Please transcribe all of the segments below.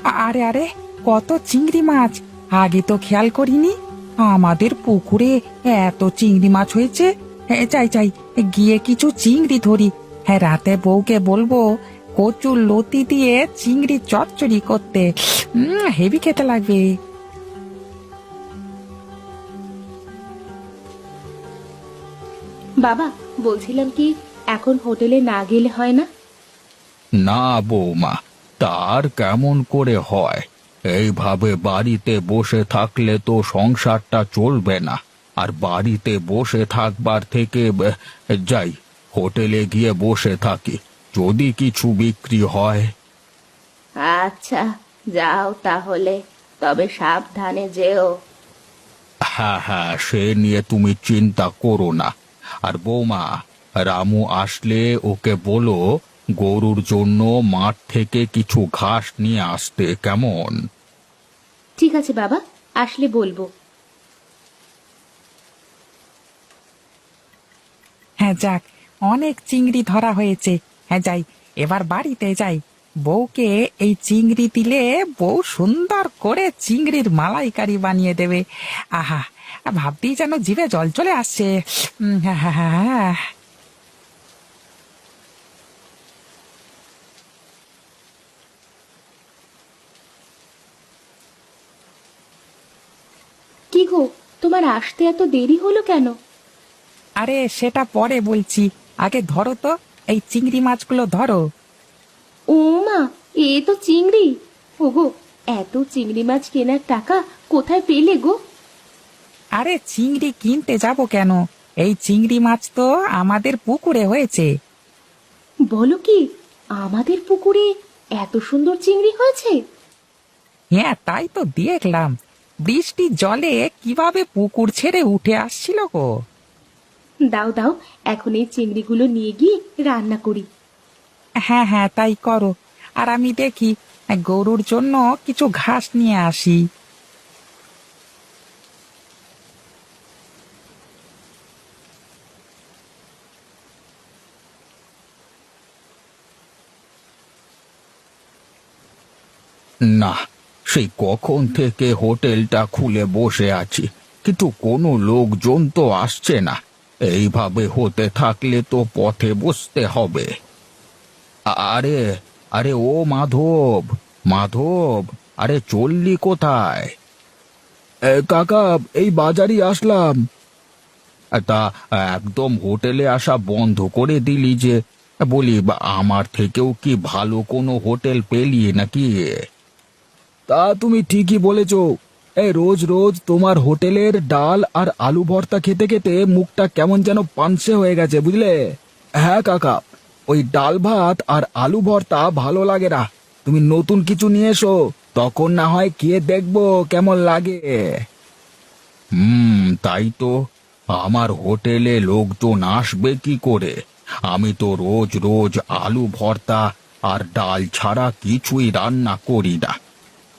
আরে আরে, কত চিংড়ি মাছ! আগে তো খেয়াল করিনি। আমাদের পুকুরে এত চিংড়ি মাছ হয়েছে। চাই চাই, গিয়ে কিছু চিংড়ি ধরি। হ্যাঁ, রাতে বউকে বলবো কচুর লতি দিয়ে চিংড়ি চচ্চড়ি করতে। হেভি খেতে লাগবে। বাবা, বলছিলাম কি, এখন হোটেলে না গেলে হয় না? না বৌমা, তার কেমন করে হয়? এইভাবে বাড়িতে বসে থাকলে তো সংসারটা চলবে না। আর বাড়িতে বসে থাকবার থেকে যাই, হোটেলে গিয়ে বসে থাকি, যদি কিছু বিক্রি হয়। আচ্ছা, যাও তাহলে, তবে সাবধানে যেও। হ্যাঁ হ্যাঁ, সে নিয়ে তুমি চিন্তা করো না। আর বৌমা, রামু আসলে ওকে বলো গরুর জন্য মাঠ থেকে কিছু ঘাস নিয়ে আসতে, কেমন? ঠিক আছে বাবা, আসলে বলবো। হ্যাঁ, যাক, অনেক চিংড়ি ধরা হয়েছে। হ্যাঁ, যাই, এবার বাড়িতে যাই। বউকে এই চিংড়ি দিলে বউ সুন্দর করে চিংড়ির মালাইকারি বানিয়ে দেবে। আহা, ভাবতেই যেন জিভে জল চলে আসছে। হ্যাঁ হ্যাঁ হ্যাঁ হ্যাঁ। কি গো, তোমার আসতে এত দেরি হলো কেন? আরে সেটা পরে বলছি, আগে ধরো তো, এই চিংড়ি মাছগুলো ধরো। ও মা, এ তো চিংড়ি! ওগো, এত চিংড়ি মাছ কেনার টাকা কোথায় পেলে গো? আরে চিংড়ি কিনতে যাব কেন? এই চিংড়ি মাছ তো আমাদের পুকুরে হয়েছে। বলো কি, আমাদের পুকুরে এত সুন্দর চিংড়ি হয়েছে? হ্যাঁ, তাই তো দেখলাম। বৃষ্টির জলে কিভাবে পুকুর ছেড়ে উঠে আসছিল গো। দাও দাও, এখন এই চিংড়িগুলো নিয়ে গিয়ে রান্না করি। হ্যাঁ হ্যাঁ, তাই করো। আর আমি দেখি গরুর জন্য কিছু ঘাস নিয়ে আসি। না, সেই কখন থেকে হোটেলটা খুলে বসে আছি, কিন্তু কোনো লোকজন তো আসছে না। এইভাবে হতে থাকলে তো পথে বসতে হবে। আরে, আরে ও মাধব, মাধব, আরে চললি কোথায়? কাকা, এই বাজারই আসলাম। তা একদম হোটেলে আসা বন্ধ করে দিলি যে? বলি, আমার থেকেও কি ভালো কোনো হোটেল পেলি নাকি? তা তুমি ঠিকই বলেছ। এই রোজ রোজ তোমার হোটেলের ডাল আর আলু ভর্তা খেতে খেতে মুখটা কেমন যেন পানসে হয়ে গেছে, বুঝলে? হ্যাঁ কাকা, ওই ডাল ভাত আর আলু ভর্তা ভালো লাগে না। তুমি নতুন কিছু নিয়ে এসো, তখন না হয় খেয়ে দেখবো কেমন লাগে। তাই তো। আমার হোটেলে লোকজন আসবে কি করে? আমি তো রোজ রোজ আলু ভর্তা আর ডাল ছাড়া কিছুই রান্না করি না।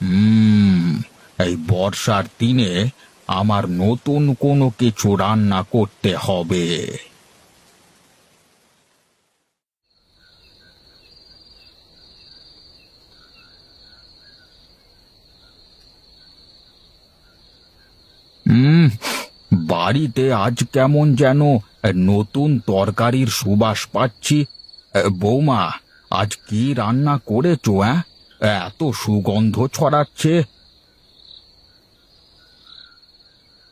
হুম এই বর্ষার দিনে আমার নতুন কোনো কিছু রান্না করতে হবে। হুম বাড়িতে আজ কেমন যেন নতুন তরকারির সুবাস পাচ্ছি। বৌমা, আজ কি রান্না করেছো? এত সুগন্ধ ছড়াচ্ছে।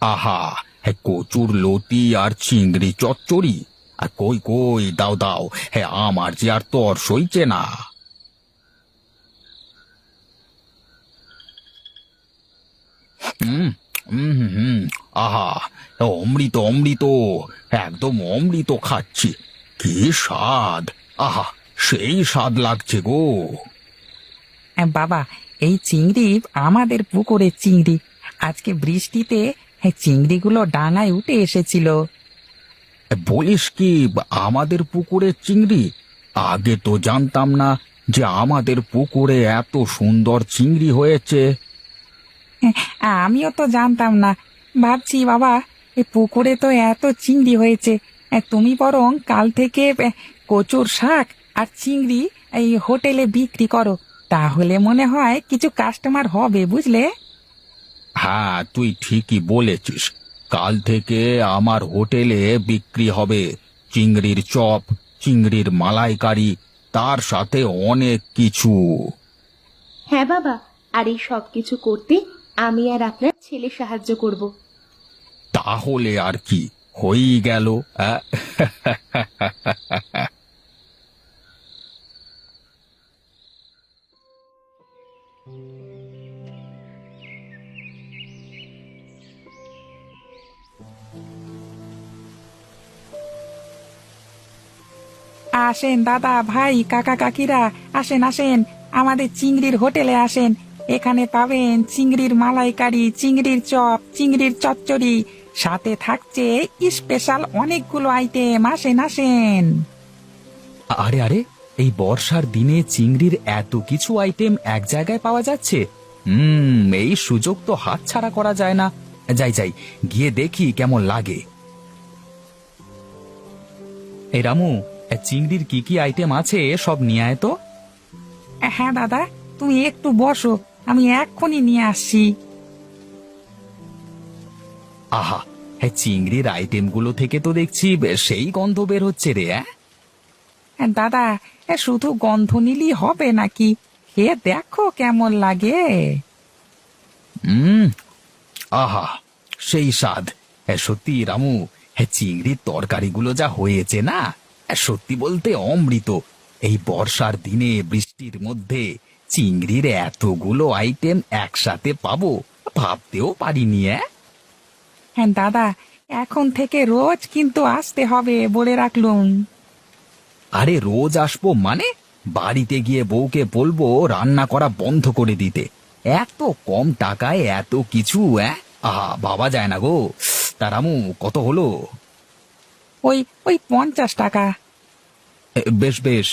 আহা, কচুর লতি আর চিংড়ি চচ্চড়ি। আর কই কই, দাও দাও। হ্যাঁ, আমার যে আর তর সইছে না। হুম হুম হুম হুম, আহা, অমৃত অমৃত, একদম অমৃত খাচ্ছি। কি স্বাদ! আহা, সেই স্বাদ লাগছে গো। বাবা, এই চিংড়ি আমাদের পুকুরের চিংড়ি। আজকে বৃষ্টিতে চিংড়িগুলো ডাঙায় উঠে এসেছিল। বলিস কি, আমাদের পুকুরের চিংড়ি? আগে তো জানতাম না যে আমাদের পুকুরে এত সুন্দর চিংড়ি হয়েছে। আমিও তো জানতাম না। ভাবছি বাবা, এই পুকুরে তো এত চিংড়ি হয়েছে, তুমি বরং কাল থেকে কচুর শাক আর চিংড়ি এই হোটেলে বিক্রি করো। তাহলে মনে হয় কিছু কাস্টমার হবে বুঝলে। হ্যাঁ, তুই ঠিকই বলেছিস। কাল থেকে আমার হোটেলে বিক্রি হবে চিংড়ির চপ, চিংড়ির মালাইকারি, তার সাথে অনেক কিছু। হ্যাঁ বাবা, আর এই সব কিছু করতে আমি আর আপনার ছেলে সাহায্য করব। তাহলে আর কি, হয়েই গেল। আহ? আসেন দাদা ভাই কাকা কাকিরা, আসেন আসেন, আমাদের চিংড়ির হোটেলে আসেন। এখানে পাবেন চিংড়ির মালাইকারি, চিংড়ির চপ, চিংড়ির চচ্চড়ি, সাথে থাকছে স্পেশাল অনেকগুলো আইটেম। আসেন আসেন। আরে আরে, এই বর্ষার দিনে চিংড়ির এত কিছু আইটেম এক জায়গায় পাওয়া যাচ্ছে। এই সুযোগ তো হাতছাড়া করা যায় না। যাই যাই, গিয়ে দেখি কেমন লাগে। এই রামু, চিংড়ির কি কি আইটেম আছে সব নিয়ে আয় তো। হ্যাঁ দাদা, তুমি একটু বসো, আমি এক্ষুনি নিয়ে আসছি। আহা, হ্যাঁ, চিংড়ির আইটেমগুলো থেকে তো দেখছি সেই গন্ধ বের হচ্ছে রে। দাদা, শুধু গন্ধ নিলেই হবে নাকি? খেয়ে দেখো কেমন লাগে। হুম, আহা, সেই স্বাদ। সত্যি রামু, চিংড়ির তরকারিগুলো যা হয়েছে না, সত্যি বলতে অমৃত। এই বর্ষার দিনে বৃষ্টির মধ্যে চিংড়ির এতগুলো আইটেম একসাথে পাবো ভাবতেও পারিনি। হ্যাঁ দাদা, এখন থেকে রোজ কিন্তু আসতে হবে বলে রাখলুম। আরে রোজ আসবো মানে? বাড়িতে গিয়ে বউকে বলবো রান্না করা বন্ধ করে দিতে। এত কম টাকায় এত কিছু। আহা, ভাবা যায় না গো। তা রামু, কত হলো? ওই ওই 50 টাকা। বেশ বেশ,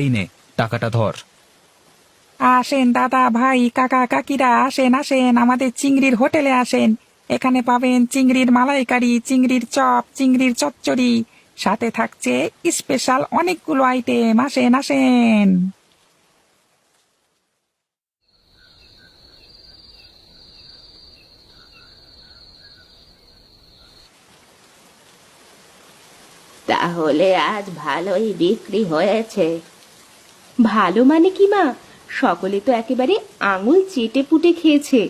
এই নে, টাকাটা ধর। আসেন দাদা ভাই কাকা কাকিরা, আসেন আসেন, আমাদের চিংড়ির হোটেলে আসেন। এখানে পাবেন চিংড়ির মালাইকারি, চিংড়ির চপ, চিংড়ির চচ্চড়ি, সাথে থাকছে স্পেশাল অনেকগুলো আইটেম। আসেন আসেন। তাহলে আজ ভালোই বিক্রি হয়েছে। ভালো মানে কি মা, সকলে তো একেবারে আঙুল চেটে পুটে খেয়েছে।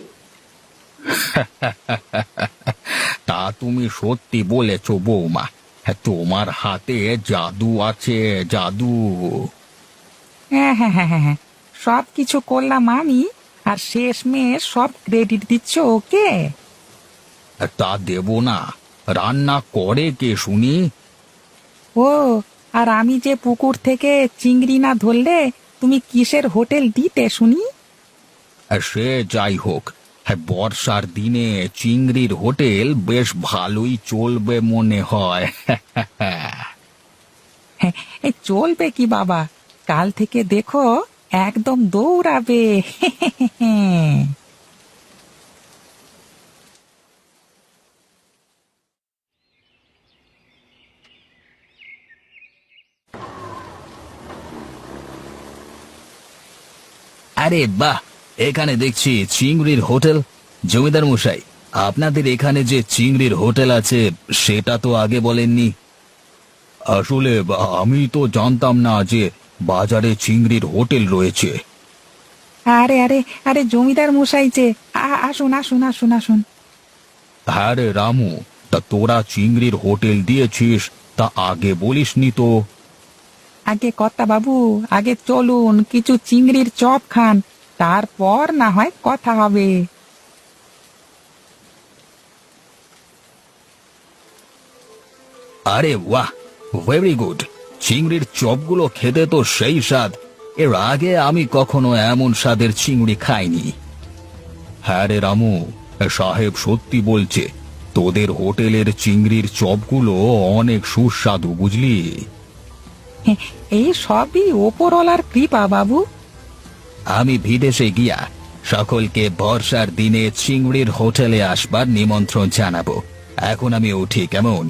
তা তুমি সত্যি বলেছ বৌমা। হ্যাঁ, তোমার হাতে জাদু আছে, জাদু। হ্যাঁ হ্যাঁ হ্যাঁ হ্যাঁ হ্যাঁ, সব কিছু করলাম আমি, আর শেষমেশ সব ক্রেডিট দিচ্ছ ওকে। তা দেব না? রান্না করে কে শুনি? ও, আর আমি যে পুকুর থেকে চিংড়ি না ধরলে তুমি কিসের হোটেল দিতে শুনি? সে যাই হোক, হ্যাঁ, বর্ষার দিনে চিংড়ির হোটেল বেশ ভালোই চলবে মনে হয়। হ্যাঁ, এই চলবে কি বাবা, কাল থেকে দেখো একদম দৌড়াবে। আরে বাহ, এখানে দেখছি চিংড়ির হোটেল। জমিদার মশাই, আপনাদের এখানে যে চিংড়ির হোটেল আছে সেটা তো আগে বলেননি। আসলে আমি তো জানতাম না যে বাজারে চিংড়ির হোটেল রয়েছে। আরে আরে আরে, জমিদার মশাই যে, আসুন আসুন আসুন আসুন। হ্যাঁ রে রামু, তা তোরা চিংড়ির হোটেল দিয়েছিস, তা আগে বলিসনি তো। আগে কর্তা বাবু, আগে চলুন কিছু চিংড়ির চপ খান, তারপর না হয় কথা হবে। আরে বাহ, ভেরি গুড। চিংড়ির চপগুলো খেতে তো সেই স্বাদ। এর আগে আমি কখনো এমন স্বাদের চিংড়ি খাইনি। হ্যাঁ রে রামু, সাহেব সত্যি বলছে, তোদের হোটেলের চিংড়ির চপগুলো অনেক সুস্বাদু বুঝলি। এই সবই ওপরওয়ালার কৃপা বাবু। আমি বিদেশে গিয়া সকলকে বর্ষার দিনে চিংড়ির হোটেলে আসবার নিমন্ত্রণ জানাবো। এখন আমি উঠি, কেমন?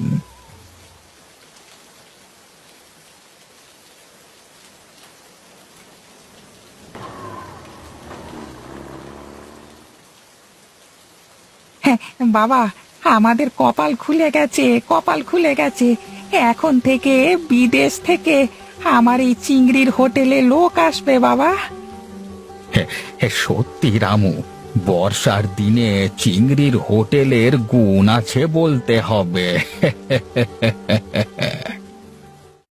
বাবা, আমাদের কপাল খুলে গেছে, কপাল খুলে গেছে। এখন থেকে বিদেশ থেকে আমার এই চিংড়ির হোটেলে লোক আসবে বাবা। সত্যি রামু, বর্ষার দিনে চিংড়ির হোটেলের গুণ আছে বলতে হবে।